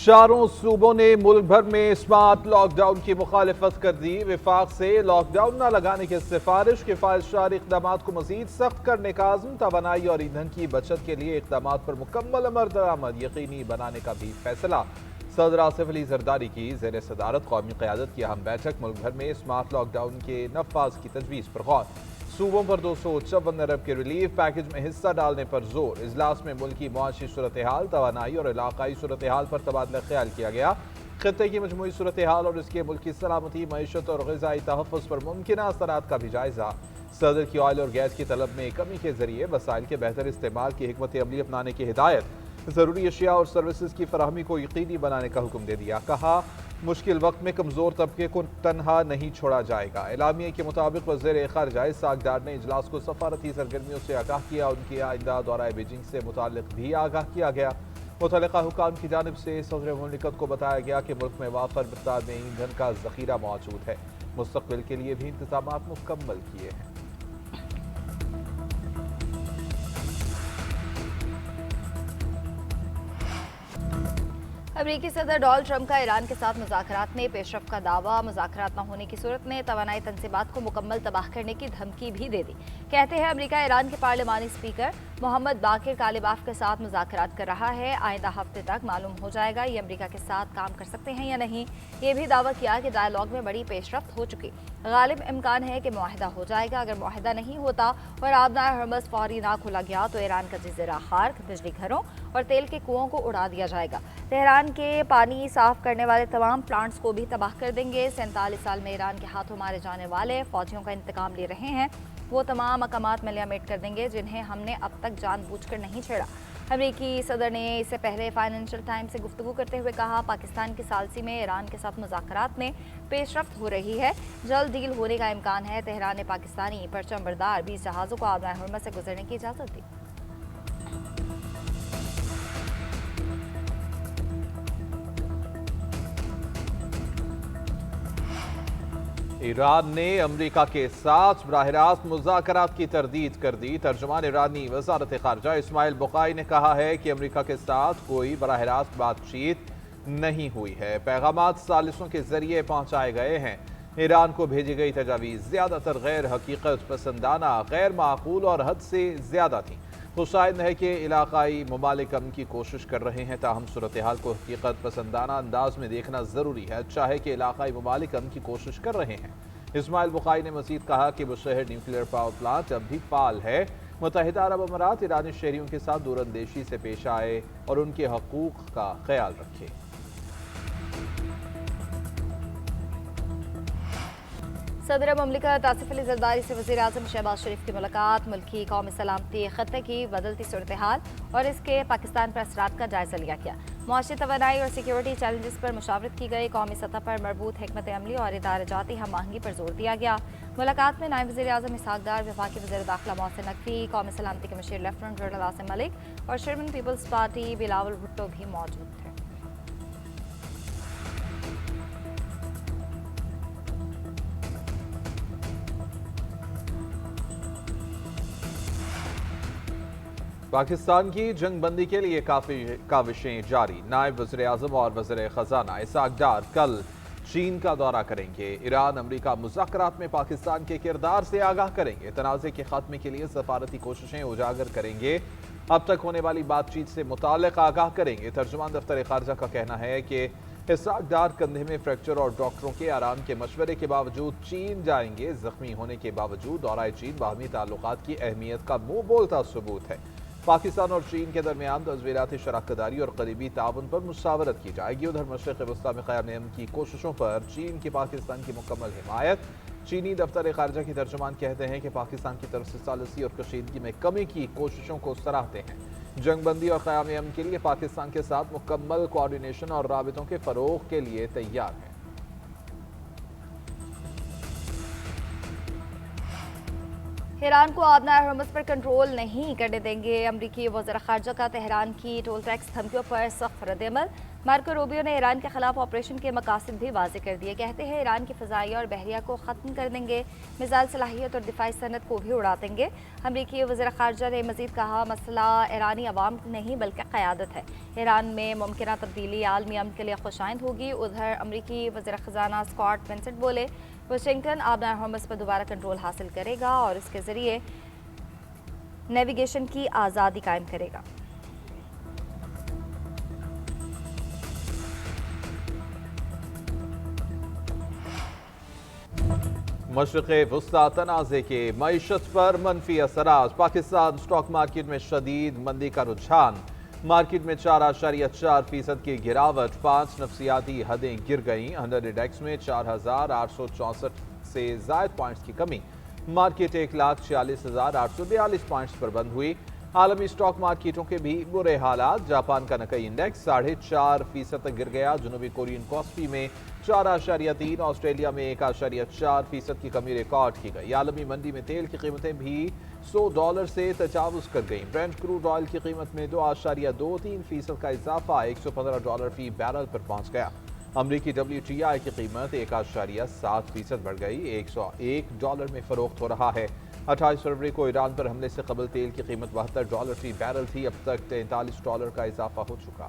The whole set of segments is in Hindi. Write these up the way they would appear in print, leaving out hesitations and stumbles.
चारों सूबों ने मुल्क भर में स्मार्ट लॉकडाउन की मुखालिफत कर दी। विफाक से लॉकडाउन न लगाने की सिफारिश, किफायतशार इकदाम को मजीद सख्त करने का आज़म, तवानाई और ईंधन की बचत के लिए इकदाम पर मुकम्मल अमल दरामद यकीनी बनाने का भी फैसला। सदर आसिफ अली जरदारी की ज़ेर सदारत कौमी क़यादत की अहम बैठक। मुल्क भर में स्मार्ट लॉकडाउन के नफाज की तजवीज़ पर गौर। सूबों पर 254 अरब के रिलीफ पैकेज में हिस्सा डालने पर जोर। इजलास में मुल्की मुआशी सूरत हाल, तवानाई और इलाकाई सूरत हाल पर तबादला ख्याल किया गया। खित्ते की मजमूई सूरत हाल और इसके मुल्की सलामती, मईशत और ग़िज़ाई तहफ़्फ़ुज़ पर मुमकिन असरात का भी जायजा। सदर की ऑयल और गैस की तलब में कमी के जरिए वसाइल के बेहतर इस्तेमाल की हिकमत अमली अपनाने की हिदायत। ज़रूरी अशिया और सर्विसेज की फराहमी को यकीनी बनाने का हुक्म दे दिया। कहा, मुश्किल वक्त में कमज़ोर तबके को तनहा नहीं छोड़ा जाएगा। एलामिया के मुताबिक वज़ीर ख़ारिजा इस्हाक़ डार ने इजलास को सफारती सरगर्मियों से आगाह किया। उनके आइंदा दौरा बीजिंग से मुताल्लिक़ भी आगाह किया गया। मुतल्लिक़ा हुकाम की जानिब से सदर मुमलिकत को बताया गया कि मुल्क में वाफर मिक़दार में ईंधन का ज़ख़ीरा मौजूद है। मुस्तक़बिल के लिए भी इंतज़ाम मुकम्मल किए हैं। अमेरिकी सदर डोनाल्ड ट्रंप का ईरान के साथ मुज़ाकरात में पेशरफ का दावा। मुज़ाकरात न होने की सूरत में तवानाई तनसीबात को मुकम्मल तबाह करने की धमकी भी दे दी। कहते हैं अमेरिका ईरान के पार्लिमानी स्पीकर मोहम्मद बाकिर कालिबाफ के साथ मुज़ाकरात कर रहा है। आइंदा हफ्ते तक मालूम हो जाएगा ये अमेरिका के साथ काम कर सकते हैं या नहीं। ये भी दावा किया कि डायलॉग में बड़ी पेशरफ्त हो चुकी, गालिब इम्कान है कि मुआहिदा हो जाएगा। अगर मुआहिदा नहीं होता और आबना हरमज़ फौरी ना खोला गया तो ईरान का जज़ीरा खार्क, बिजली घरों और तेल के कुओं को उड़ा दिया जाएगा। तेहरान के पानी साफ करने वाले तमाम प्लांट्स को भी तबाह कर देंगे। 47 साल में ईरान के हाथों मारे जाने वाले फौजियों का इंतकाम ले रहे हैं। वो तमाम मकामात मलियामेट कर देंगे जिन्हें हमने अब तक जानबूझकर नहीं छेड़ा। अमेरिकी सदर ने इससे पहले फाइनेंशियल टाइम्स से गुफ्तगू करते हुए कहा, पाकिस्तान की सालसी में ईरान के साथ मुज़ाकरात में पेशरफ्त हो रही है, जल्द डील होने का इम्कान है। तेहरान ने पाकिस्तानी परचम बरदार 20 जहाज़ों को आबना हरमज़ से गुजरने की इजाज़त दी। ईरान ने अमेरिका के साथ बराह रास्त मुज़ाकरात की तरदीद कर दी। तर्जुमान ईरानी वज़ारत ख़ारिजा इस्माइल बुक़ाई ने कहा है कि अमेरिका के साथ कोई बराह रास्त बातचीत नहीं हुई है। पैगामात सालिसों के जरिए पहुँचाए गए हैं। ईरान को भेजी गई तजावीज़ ज़्यादातर गैर हकीकत पसंदाना, गैर माकूल और हद से ज़्यादा थी। खुशाइद है कि इलाकाई ममालिक अमन की कोशिश कर रहे हैं, ताहम सूरत हाल को हकीकत पसंदाना अंदाज में देखना ज़रूरी है। अच्छा है कि इलाकाई ममालिक अमन की कोशिश कर रहे हैं। इस्माइल बुखारी ने मज़ीद कहा कि बुशहर न्यूक्लियर पावर प्लांट अब भी फाल है। मुत्तहिदा अरब अमारात ईरानी शहरियों के साथ दूरअंदेशी से पेश आए और उनके हकूक़ का ख्याल रखे। सदर ममलिकत आसिफ अली जरदारी से वज़ीर आज़म शहबाज शरीफ की मुलाकात। मुल्की कौमी सलामती, खत्ते की बदलती सूरत हाल और इसके पाकिस्तान पर असरात का जायजा लिया गया। मुआशी तवानाई और सिक्योरिटी चैलेंजेस पर मुशावरत की गई। कौमी सतह पर मरबूत हिकमत अमली और इदारा जाती हम आहंगी पर जोर दिया गया। मुलाकात में नायब वज़ीर आज़म इसहाक़ डार, वफाकी वज़ीर दाखिला मोहसिन नकवी, कौमी सलामती के मशीर लेफ्टिनेंट जनरल आसिम मलिक और चेयरमैन पीपल्स पार्टी बिलावल भुट्टो भी मौजूद थे। पाकिस्तान की जंग बंदी के लिए काविशें जारी। नायब वज़ीर आज़म और वज़ीर ख़ज़ाना इसहाक़ डार कल चीन का दौरा करेंगे। ईरान अमेरिका मुज़ाकरात में पाकिस्तान के किरदार से आगाह करेंगे। तनाज़े के खात्मे के लिए सफारती कोशिशें उजागर करेंगे। अब तक होने वाली बातचीत से मुताल्लिक़ आगाह करेंगे। तर्जुमान दफ्तर ख़ारिजा का कहना है कि इसहाक़ डार कंधे में फ्रैक्चर और डॉक्टरों के आराम के मशवरे के बावजूद चीन जाएंगे। ज़ख्मी होने के बावजूद दौरा चीन बाहमी ताल्लुकात की अहमियत का मुँह बोलता सबूत है। पाकिस्तान और चीन के दरमियान तज़वीराती शराकतदारी और करीबी ताउन पर मुशावरत की जाएगी। उधर मशरिक़ वस्ता में क़याम अमन की कोशिशों पर चीन की पाकिस्तान की मुकम्मल हिमायत। चीनी दफ्तर ख़ारिजा के तर्जुमान कहते हैं कि पाकिस्तान की तरफ से सालिसी और कशीदगी में कमी की कोशिशों को सराहते हैं। जंगबंदी और क़याम अमन के लिए पाकिस्तान के साथ मुकम्मल कोऑर्डिनेशन और राबितों के फ़रोग़ के लिए तैयार है। ईरान को आबनार हरमुज़ पर कंट्रोल नहीं करने देंगे। अमरीकी वज़ीर ख़ारजा का तेहरान की टोल टैक्स धमकियों पर सख्त रद्द-ए-अमल। मार्को रूबियो ने ईरान के खिलाफ ऑपरेशन के मकासद भी वाज़ेह कर दिए। कहते हैं ईरान की फ़ज़ाइया और बहरिया को ख़त्म कर देंगे, मिसाइल सलाहियत और दिफाई सनत को भी उड़ा देंगे। अमरीकी वज़ीर ख़ारजा ने मज़ीद कहा, मसला ईरानी अवाम नहीं बल्कि क़यादत है। ईरान में मुमकिन तब्दीली आलमी अमन के लिए खुशाइंद होगी। उधर अमरीकी वज़ीर ख़ज़ाना स्कॉट बेसेंट बोले, वाशिंगटन आबनार हरमुज़ पर दोबारा कंट्रोल हासिल करेगा और इसके ज़रिए नेविगेशन की आज़ादी कायम करेगा। मशरिक़ वुस्ता तनाज़े के मईशत पर मनफी असरात। पाकिस्तान स्टॉक मार्केट में शदीद मंदी का रुझान। मार्केट में 4.4% की गिरावट। 5 नफसियाती हदें गिर गईं। 100 इंडेक्स में 4,864 से जायद पॉइंट्स की कमी। मार्केट 1,46,842 पॉइंट्स पर बंद हुई। आलमी स्टॉक मार्केटों के भी बुरे हालात। जापान का नकई इंडेक्स 4.5% तक गिर गया। जनूबी कोरियन कॉस्पी में 4.3, ऑस्ट्रेलिया में 1.4% की कमी रिकॉर्ड की गई। आलमी मंडी में तेल की कीमतें भी $100 से तजावुज कर गईं। ब्रेंट क्रूड ऑयल की कीमत में 2.23% का इजाफा $115 फी बैरल पर पहुंच गया। अमरीकी WTI की कीमत 1.7% बढ़ गई, $101 में फरोख्त हो रहा है। 28 फरवरी को ईरान पर हमले से कबल तेल की कीमत $72 फी बैरल थी। अब तक $43 का इजाफा हो चुका।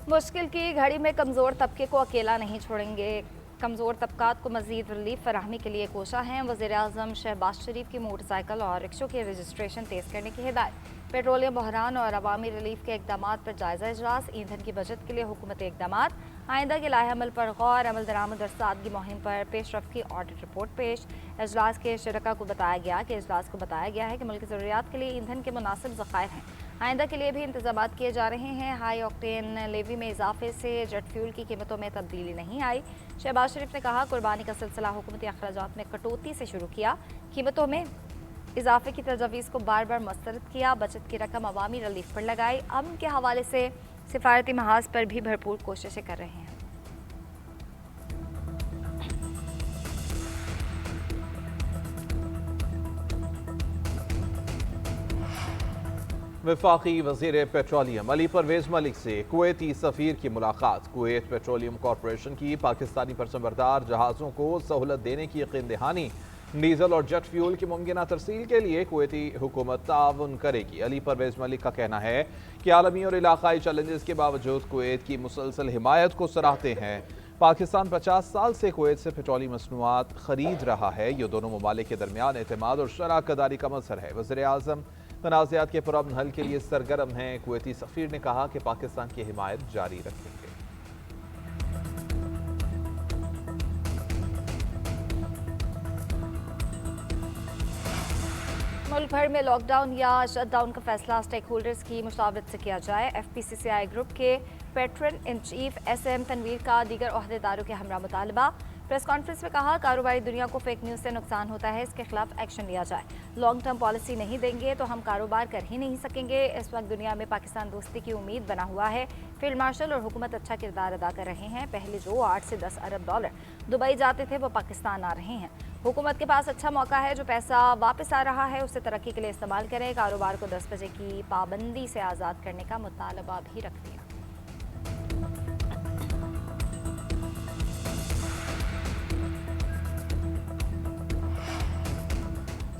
मुश्किल की घड़ी में कमज़ोर तबके को अकेला नहीं छोड़ेंगे। कमज़ोर तबकात को मज़ीद रिलीफ फराहमी के लिए कोशा हैं। वज़ीर आज़म शहबाज शरीफ की मोटरसाइकिल और रिक्शों की रजिस्ट्रेशन तेज़ करने की हिदायत। पेट्रोलियम बहरान और अवामी रिलीफ के इकदाम पर जायज़ा इजलास। ईंधन की बचत के लिए हुकूमती इकदाम। आइंदा के लाहे अमल पर गौर। अमल दरामद और सादगी मुहिम पर पेशरफ की ऑडिट रिपोर्ट पेश। इजलास के शरका को बताया गया है कि मुल्क की ज़रूरियात के लिए ईंधन के मुनासिब ज़खायर हैं। आइंदा के लिए भी इंतजाम किए जा रहे हैं। हाई ऑक्टेन लेवी में इजाफे से जेट फ्यूल की कीमतों में तब्दीली नहीं आई। शहबाज शरीफ ने कहा, कुर्बानी का सिलसिला हुकूमती अखराजात में कटौती से शुरू किया, कीमतों में इजाफे की तजवीज़ को बार बार मुस्तरद किया, बचत की रकम अवामी रिलीफ पर लगाई। अमन के हवाले से सिफारती महाज पर भी भरपूर कोशिशें कर रहे हैं। वफाकी वज़ीर पेट्रोलियम अली परवेज़ मलिक से कुवैती सफ़ीर की मुलाकात। कुवैत पेट्रोलियम कॉरपोरेशन की पाकिस्तानी परचमबरदार जहाज़ों को सहूलत देने की यकीन दहानी। डीजल और जेट फ्यूल की मुमकिन तरसील के लिए कुवैती हुकूमत ताउन करेगी। अली परवेज़ मलिक का कहना है कि आलमी और इलाकाई चैलेंजेस के बावजूद कुवैत की मुसलसल हिमायत को सराहते हैं। पाकिस्तान 50 साल से कुवैत से पेट्रोलियम मसनूआत खरीद रहा है। ये दोनों ममालिक के दरमियान एतमाद और शराकदारी का मसर है। वज़ीर आज़म तनाज़ात के पुरअमन हल के लिए सरगर्म हैं। कुवैती सफ़ीर ने कहा कि पाकिस्तान की हिमायत जारी रखेंगे। मुल्क भर में लॉकडाउन या शटडाउन का फैसला स्टेक होल्डर्स की मुशावरत से किया जाए। FPCCI ग्रुप के patron in chief SM Tanveer का दीगर ओहदेदारों के हमरा मुतालबा। प्रेस कॉन्फ्रेंस में कहा, कारोबारी दुनिया को फेक न्यूज़ से नुकसान होता है, इसके खिलाफ एक्शन लिया जाए। लॉन्ग टर्म पॉलिसी नहीं देंगे तो हम कारोबार कर ही नहीं सकेंगे। इस वक्त दुनिया में पाकिस्तान दोस्ती की उम्मीद बना हुआ है। फील्ड मार्शल और हुकूमत अच्छा किरदार अदा कर रहे हैं। पहले जो 8 से 10 अरब डॉलर दुबई जाते थे वो पाकिस्तान आ रहे हैं। हुकूमत के पास अच्छा मौका है, जो पैसा वापस आ रहा है उसे तरक्की के लिए इस्तेमाल करें। कारोबार को 10 बजे की पाबंदी से आज़ाद करने का मुतालबा भी रख दिया।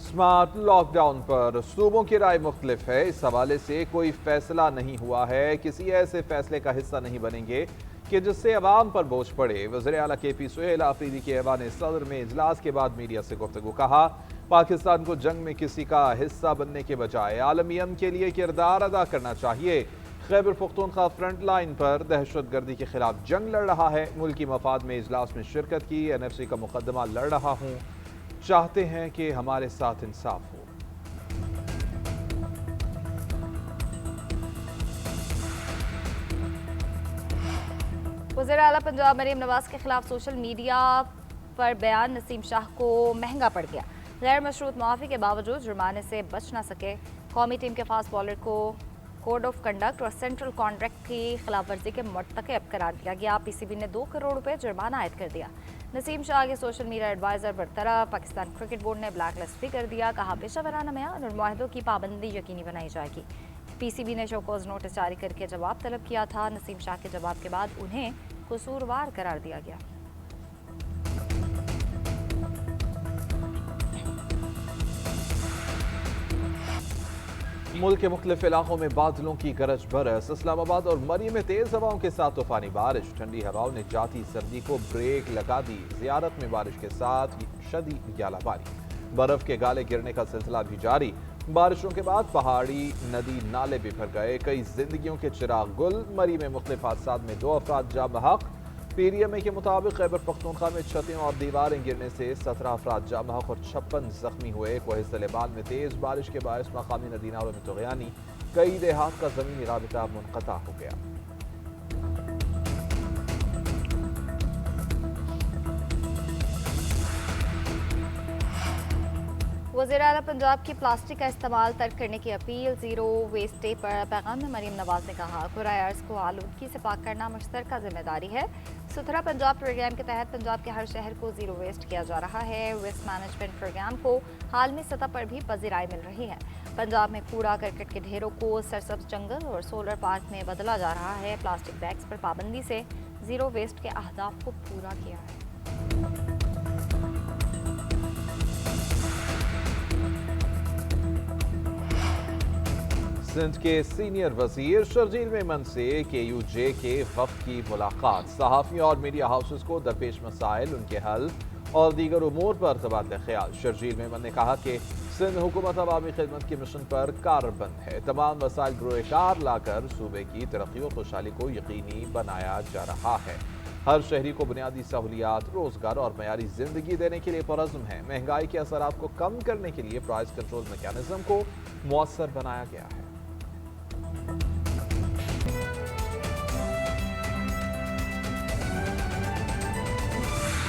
स्मार्ट लॉकडाउन पर सूबों की राय मुख्तलिफ है। इस हवाले से कोई फैसला नहीं हुआ है। किसी ऐसे फैसले का हिस्सा नहीं बनेंगे कि जिससे अवाम पर बोझ पड़े। वज़ीर आला KP सुहेल आफरीदी के ऐवान सदर में इजलास के बाद मीडिया से गुफ्तगू। कहा, पाकिस्तान को जंग में किसी का हिस्सा बनने के बजाय आलमी अमन के लिए किरदार अदा करना चाहिए। खैबर पख्तूनख्वा फ्रंट लाइन पर दहशतगर्दी के खिलाफ जंग लड़ रहा है। मुल्की मफाद में इजलास में शिरकत की। NFC का मुकदमा लड़ रहा हूँ। चाहते हैं कि हमारे साथ इंसाफ हो। वज़ीर आला पंजाब मरीम नवाज के खिलाफ सोशल मीडिया पर बयान नसीम शाह को महंगा पड़ गया। गैर मशरूत मुआफ़ी के बावजूद जुर्माने से बच ना सके। कौमी टीम के फास्ट बॉलर को कोड ऑफ कंडक्ट और सेंट्रल कॉन्ट्रैक्ट की खिलाफ वर्जी के मुर्तकब करार दिया गया। PCB ने 2 करोड़ रुपए जुर्माना आयद कर दिया। नसीम शाह के सोशल मीडिया एडवाइजर बरतरफ, पाकिस्तान क्रिकेट बोर्ड ने ब्लैक लिस्ट भी कर दिया। कहा पेशावराना मेयार और मुआहदों की पाबंदी यकीनी बनाई जाएगी। पीसीबी ने शोकॉज नोटिस जारी करके जवाब तलब किया था। नसीम शाह के जवाब के बाद उन्हें कसूरवार करार दिया गया। मुल्क के मुख्तलिफ इलाकों में बादलों की गरज बरस। इस्लामाबाद और मरी में तेज हवाओं के साथ तूफानी बारिश। ठंडी हवाओं ने जाती सर्दी को ब्रेक लगा दी। जियारत में बारिश के साथ शदीद ग्यालाबारी। बर्फ के गाले गिरने का सिलसिला भी जारी। बारिशों के बाद पहाड़ी नदी नाले बिखर गए। कई जिंदगियों के चिराग गुल। मरी में मुख्तलिफ हादसात में 2 अफराद जाँ बहक। पीडीएमए के मुताबिक खैबर पख्तूनख्वा में छतें और दीवारें गिरने से 17 अफराद जाँ बहक और 56 जख्मी हुए। कोहिस्ता-ए-लेबान में तेज बारिश के बायस मकामी नदी नालों में तुग़यानी। कई देहात का ज़मीनी राबिता मुनक़ता हो गया। वज़ीर आला पंजाब की प्लास्टिक का इस्तेमाल तर्क करने की अपील। ज़ीरो वेस्ट डे पर पैगाम में मरीम नवाज ने कहा, कुराए अर्ज़ को आलूदगी से पाक करना मुश्तरका जिम्मेदारी है। सुथरा पंजाब प्रोग्राम के तहत पंजाब के हर शहर को ज़ीरो वेस्ट किया जा रहा है। वेस्ट मैनेजमेंट प्रोग्राम को आलमी सतह पर भी पज़ीराई मिल रही है। पंजाब में कूड़ा करकट के ढेरों को सरसब्ज जंगल और सोलर पार्क में बदला जा रहा है। प्लास्टिक बैग्स पर पाबंदी से ज़ीरो वेस्ट के अहदाफ को पूरा किया है। सिंध के सीनियर वजीर शर्जील मेमन से KUJ के वफ़द की मुलाकात। सहाफ़ियों और मीडिया हाउसेस को दरपेश मसाइल, उनके हल और दीगर उमूर पर तबादला ख्याल। शर्जील मेमन ने कहा कि सिंध हुकूमत अवामी खिदमत के मिशन पर कारबंद है। तमाम वसाइल बरोकार लाकर सूबे की तरक्की और खुशहाली को यकीनी बनाया जा रहा है। हर शहरी को बुनियादी सहूलियात, रोजगार और मयारी जिंदगी देने के लिए परअज़्म है। महंगाई के असरात को कम करने के लिए प्राइस कंट्रोल मैकेनिज्म को मौसर बनाया गया है।